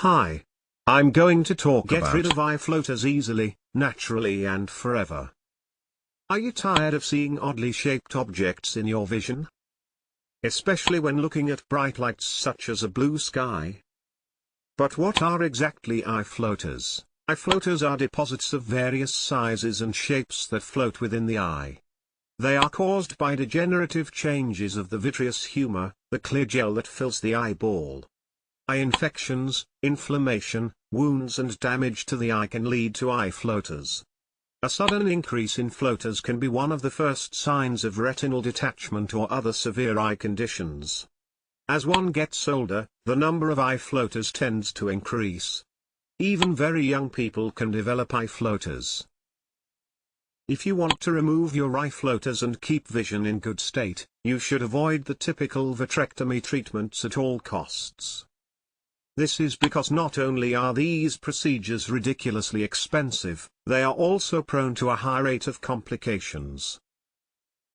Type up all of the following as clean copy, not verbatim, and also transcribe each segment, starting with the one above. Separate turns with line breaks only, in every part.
Hi. I'm going to talk about get rid of eye floaters easily, naturally and forever. Are you tired of seeing oddly shaped objects in your vision? Especially when looking at bright lights such as a blue sky. But what are exactly eye floaters? Eye floaters are deposits of various sizes and shapes that float within the eye. They are caused by degenerative changes of the vitreous humor, the clear gel that fills the eyeball. Eye infections, inflammation, wounds and damage to the eye can lead to eye floaters. A sudden increase in floaters can be one of the first signs of retinal detachment or other severe eye conditions. As one gets older, the number of eye floaters tends to increase. Even very young people can develop eye floaters. If you want to remove your eye floaters and keep vision in good state, you should avoid the typical vitrectomy treatments at all costs. This is because not only are these procedures ridiculously expensive, they are also prone to a high rate of complications.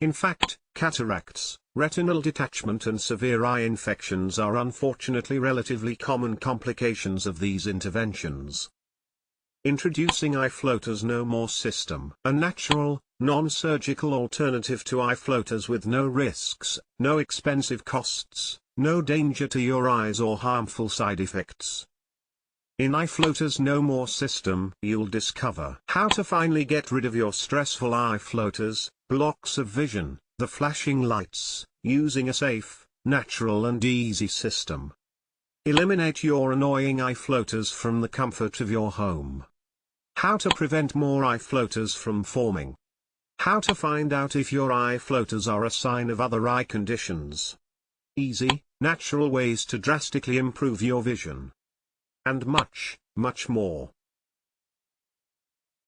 In fact, cataracts, retinal detachment and severe eye infections are unfortunately relatively common complications of these interventions. Introducing eye floaters no more system, a natural, non-surgical alternative to eye floaters with no risks, no expensive costs, no danger to your eyes or harmful side effects. In Eye Floaters No More system, you'll discover how to finally get rid of your stressful eye floaters, blocks of vision, the flashing lights, using a safe, natural and easy system. Eliminate your annoying eye floaters from the comfort of your home. How to prevent more eye floaters from forming. How to find out if your eye floaters are a sign of other eye conditions. Easy, natural ways to drastically improve your vision. And much, much more.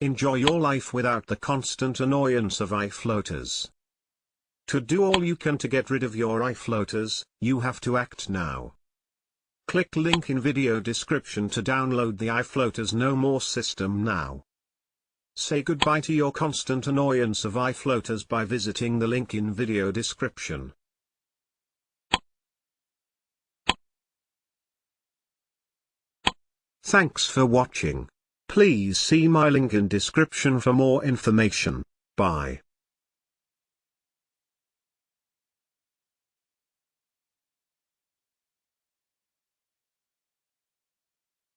Enjoy your life without the constant annoyance of eye floaters. To do all you can to get rid of your eye floaters, you have to act now. Click link in video description to download the Eye Floaters No More system now. Say goodbye to your constant annoyance of eye floaters by visiting the link in video description. Thanks for watching. Please see my link in description for more information. Bye.